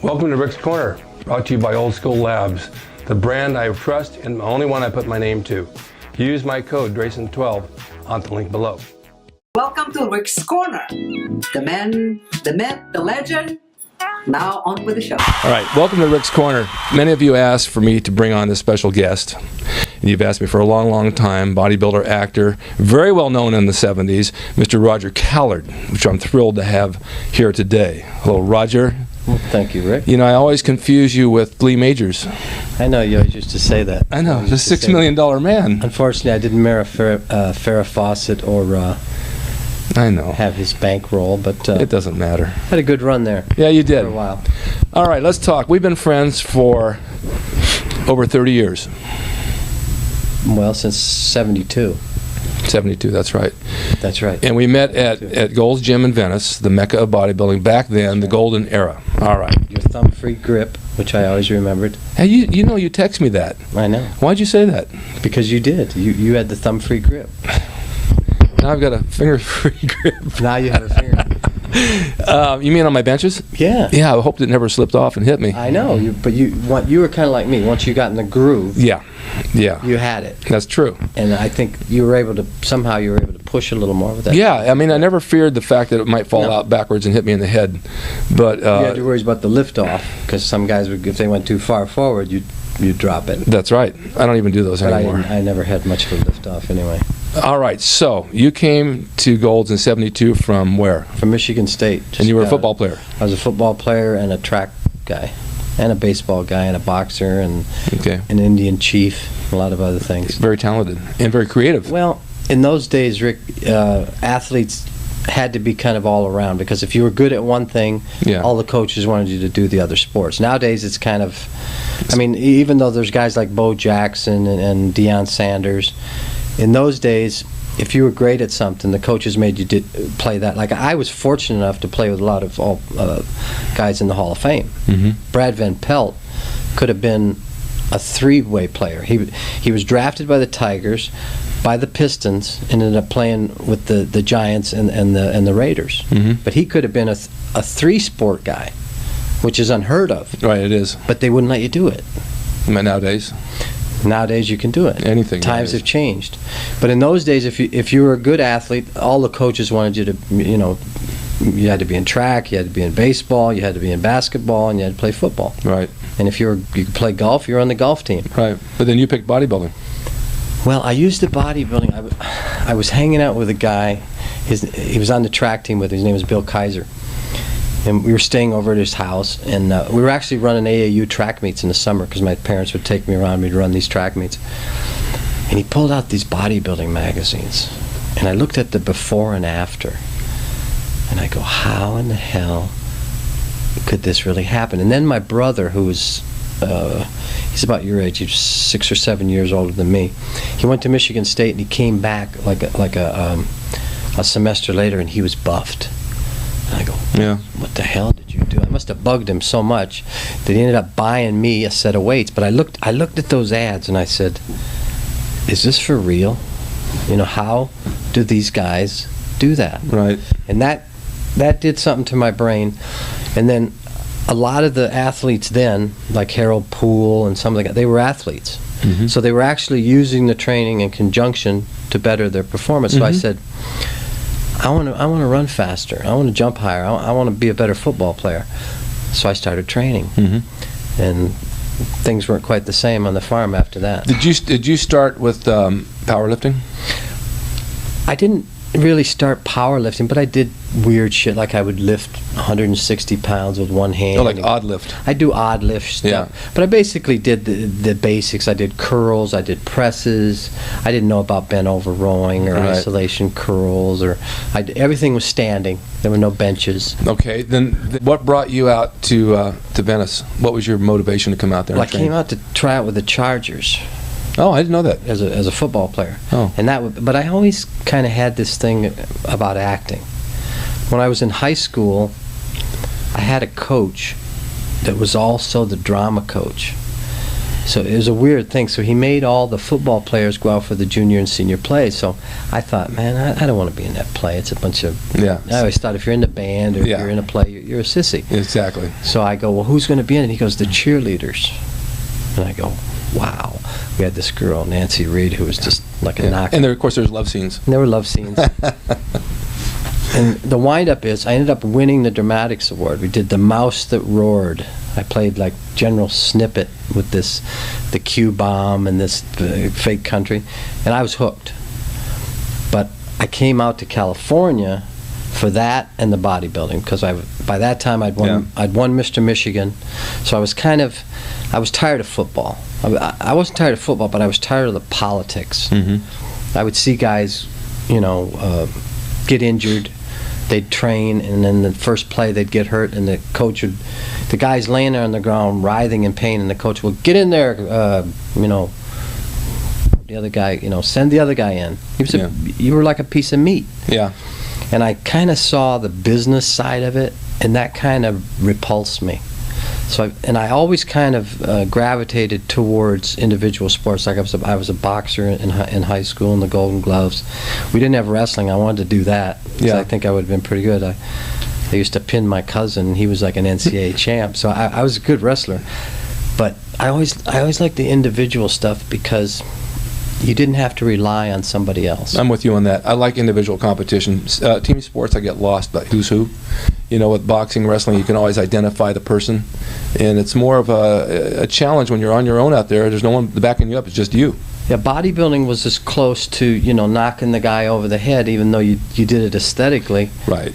Welcome to Rick's Corner, brought to you by Old School Labs, the brand I trust and the only one I put my name to. Use my code drasin12 on the link below. Welcome to Rick's Corner. The man, the myth, the legend. Now on with the show. All right, welcome to Rick's Corner. Many of you asked for me to bring on this special guest. And you've asked me for a long, long time, bodybuilder, actor, very well known in the 70s, Mr. Roger Callard, which I'm thrilled to have here today. Hello, Roger. Well, thank you, Rick. You know, I always confuse you with Lee Majors. I know, you always used to say that. I know, the $6 million man. Unfortunately, I didn't marry Farrah Fawcett or I know. have his bankroll, but It doesn't matter. had a good run there. Yeah, you did. For a while. All right, let's talk. We've been friends for over 30 years. Well, since 72. 72, that's right. That's right. And we met at Gold's Gym in Venice, the mecca of bodybuilding, back then, the golden era. All right. Your thumb-free grip, which I always remembered. Hey, you know you text me that. I know. Why'd you say that? Because you did. You had the thumb-free grip. Now I've got a finger-free grip. Now you have a finger. You mean on my benches? Yeah. Yeah, I hoped it never slipped off and hit me. I know, but you were kind of like me. Once you got in the groove, Yeah, you had it. that's true. And I think you were able to, somehow you were able to push a little more with that. Yeah, I mean, I never feared the fact that it might fall out backwards and hit me in the head. But You had to worry about the lift off, because some guys, if they went too far forward, you'd drop it. that's right. I don't even do those But anymore. I never had much of a lift off anyway. All right, so you came to Gold's in 72 from where? From Michigan State. And you were a Just, football player? I was a football player and a track guy, and a baseball guy, and a boxer, and Okay. an Indian chief, a lot of other things. Very talented and very creative. Well, in those days, Rick, athletes had to be kind of all around, because if you were good at one thing, Yeah. all the coaches wanted you to do the other sports. Nowadays, it's kind of, I mean, even though there's guys like Bo Jackson and Deion Sanders, in those days, if you were great at something, the coaches made you play that. Like, I was fortunate enough to play with a lot of guys in the Hall of Fame. Mm-hmm. Brad Van Pelt could have been a three-way player. He was drafted by the Tigers, by the Pistons, and ended up playing with the Giants and the Raiders. Mm-hmm. But he could have been a three-sport guy, which is unheard of. Right, it is. But they wouldn't let you do it. Nowadays, Nowadays you can do it. anything. Times nowadays. have changed. But in those days, if you were a good athlete, all the coaches wanted you to, you had to be in track, you had to be in baseball, you had to be in basketball, and you had to play football. Right, And if you could play golf, you were on the golf team. right. But then you picked bodybuilding. Well, I used the bodybuilding. I was hanging out with a guy. He was on the track team with. His name was Bill Kaiser, and we were staying over at his house. And we were actually running AAU track meets in the summer, because my parents would take me around me to run these track meets. And he pulled out these bodybuilding magazines, and I looked at the before and after, and I go, "How in the hell could this really happen?" And then my brother, who was he's about your age, he's 6 or 7 years older than me. He went to Michigan State, and he came back like a semester later, and he was buffed. And I go, Yeah. "What the hell did you do?" I must have bugged him so much that he ended up buying me a set of weights. But I looked at those ads, and I said, "Is this for real? How do these guys do that?" Right. And that did something to my brain. And then a lot of the athletes then, like Harold Poole and some of the guys, they were athletes. Mm-hmm. So they were actually using the training in conjunction to better their performance. So I Mhm. said, I want to run faster. I want to jump higher. I want to be a better football player. So I started training. Mm-hmm. And things weren't quite the same on the farm after that. Did you start with powerlifting? I didn't really start powerlifting, but I did weird shit, like I would lift 160 pounds with one hand. Oh, like odd lift. I do odd lift stuff. Yeah. But I basically did the basics. I did curls, I did presses. I didn't know about bent over rowing or Right. isolation curls, or everything was standing. There were no benches. Okay, then what brought you out to Venice? What was your motivation to come out there? Well, I and train? came out to try out with the Chargers Oh, I didn't know that. as a football player. Oh. And but I always kind of had this thing about acting. When I was in high school, I had a coach that was also the drama coach. So it was a weird thing. So he made all the football players go out for the junior and senior play. So I thought, man, I don't want to be in that play. It's a bunch of... Yeah. I always thought if you're in the band or if you're in a play, you're a sissy. Exactly. So I go, well, who's going to be in it? He goes, the cheerleaders. And I go, wow. We had this girl, Nancy Reed, who was just like a knockout. And there, of course, there's love scenes. And there were love scenes. And the wind-up is, I ended up winning the Dramatics Award. We did The Mouse That Roared. I played like General Snippet with the Q-bomb and this fake country, and I was hooked. But I came out to California for that and the bodybuilding, because by that time I'd won Mr. Michigan, so I was tired of football. I wasn't tired of football, but I was tired of the politics. I would see guys, get injured. They'd train, and then the first play they'd get hurt, and the guy's laying there on the ground writhing in pain, and the coach would get in there, the other guy, send the other guy in. You were like a piece of meat. Yeah. And I kind of saw the business side of it, and that kind of repulsed me. So I always kind of gravitated towards individual sports. Like I was a boxer in high school in the Golden Gloves. We didn't have wrestling. I wanted to do that. I think I would have been pretty good. I used to pin my cousin. He was like an NCAA champ. So I was a good wrestler. But I always liked the individual stuff because you didn't have to rely on somebody else. I'm with you on that. I like individual competition. Team sports, I get lost by who's who. With boxing, wrestling, you can always identify the person, and it's more of a challenge when you're on your own out there. There's no one backing you up. It's just you. Yeah, bodybuilding was as close to knocking the guy over the head, even though you did it aesthetically. Right.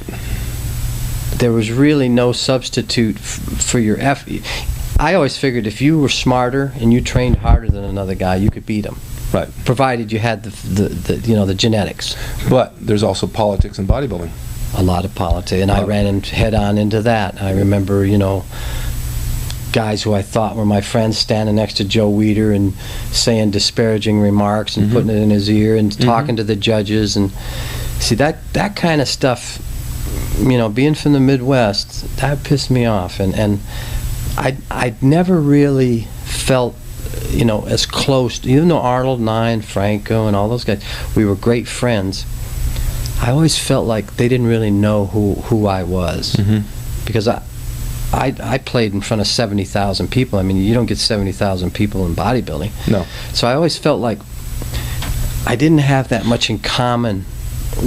There was really no substitute for your effort. I always figured if you were smarter and you trained harder than another guy, you could beat him. Right. Provided you had the genetics. But there's also politics in bodybuilding. A lot of politics, and I ran head-on into that. I remember, guys who I thought were my friends standing next to Joe Weider and saying disparaging remarks and putting it in his ear and talking to the judges. And see, that kind of stuff, being from the Midwest, that pissed me off. And I'd never really felt, as close, even though Arnold and I and Franco and all those guys, we were great friends. I always felt like they didn't really know who I was, because I played in front of 70,000 people. I mean, you don't get 70,000 people in bodybuilding. No. So I always felt like I didn't have that much in common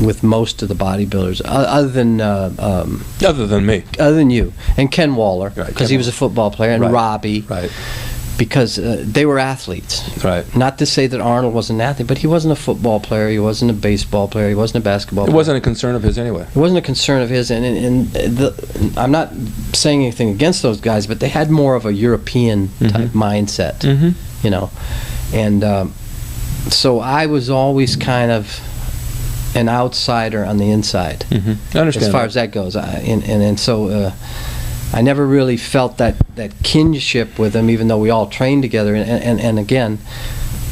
with most of the bodybuilders, other than me, other than you and Ken Waller, because he was a football player, and Robbie. Right. Because they were athletes. Right. Not to say that Arnold wasn't an athlete, but he wasn't a football player, he wasn't a baseball player, he wasn't a basketball player. It wasn't a concern of his anyway. It wasn't a concern of his, and I'm not saying anything against those guys, but they had more of a European type mindset, And so I was always kind of an outsider on the inside. I understand. As far as that goes. So I never really felt that kinship with them, even though we all trained together. And again,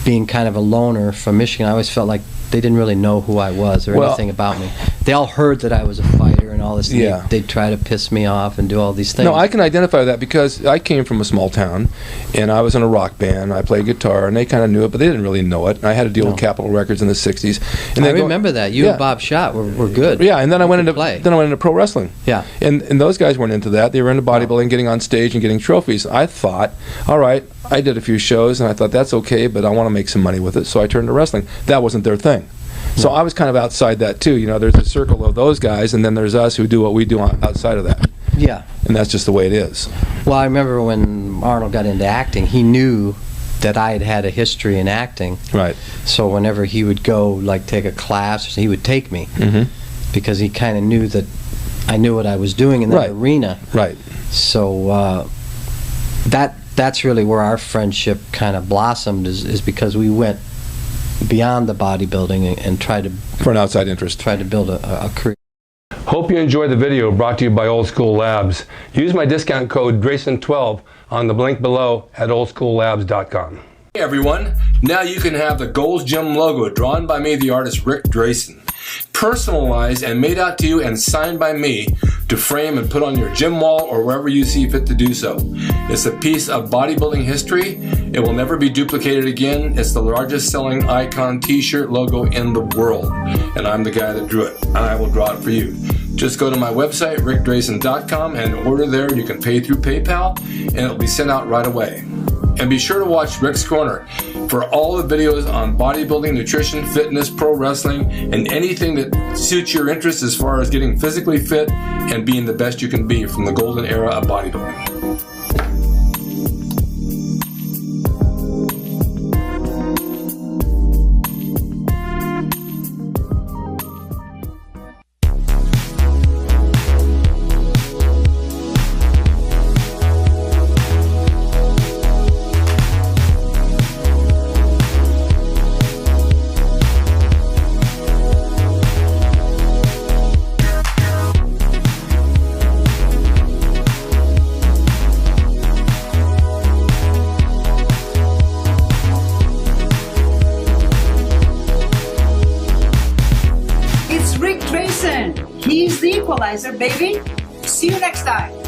being kind of a loner from Michigan, I always felt like they didn't really know who I was or anything about me. They all heard that I was a fighter and all this. Yeah. They'd try to piss me off and do all these things. No, I can identify with that because I came from a small town, and I was in a rock band. I played guitar, and they kind of knew it, but they didn't really know it. And I had to deal with Capitol Records in the '60s. And I remember that. You and Bob Schott were good. Yeah, and then I went into pro wrestling. Yeah. And those guys weren't into that. They were into bodybuilding, getting on stage and getting trophies. I thought, all right, I did a few shows, and I thought that's okay, but I want to make some money with it, so I turned to wrestling. That wasn't their thing. So I was kind of outside that too. There's a circle of those guys, and then there's us who do what we do outside of that. Yeah. And that's just the way it is. Well, I remember when Arnold got into acting, he knew that I had a history in acting. Right. So whenever he would go, take a class, he would take me. Because he kind of knew that I knew what I was doing in that arena. Right. So that's really where our friendship kind of blossomed, is because we went beyond the bodybuilding and tried to, for an outside interest, try to build a career. Hope you enjoyed the video brought to you by Old School Labs. Use my discount code DRASIN12 on the link below at oldschoollabs.com. Hey everyone, now you can have the Gold's Gym logo drawn by me, the artist Rick Drasin. personalized and made out to you and signed by me to frame and put on your gym wall or wherever you see fit to do so. It's a piece of bodybuilding history. It will never be duplicated again. It's the largest selling icon t-shirt logo in the world, and I'm the guy that drew it, and I will draw it for you. Just go to my website, rickdrasin.com, and order there. You can pay through PayPal, and it'll be sent out right away. And be sure to watch Rick's Corner for all the videos on bodybuilding, nutrition, fitness, pro wrestling, and anything that suits your interest as far as getting physically fit and being the best you can be from the golden era of bodybuilding. He's the equalizer, baby. See you next time.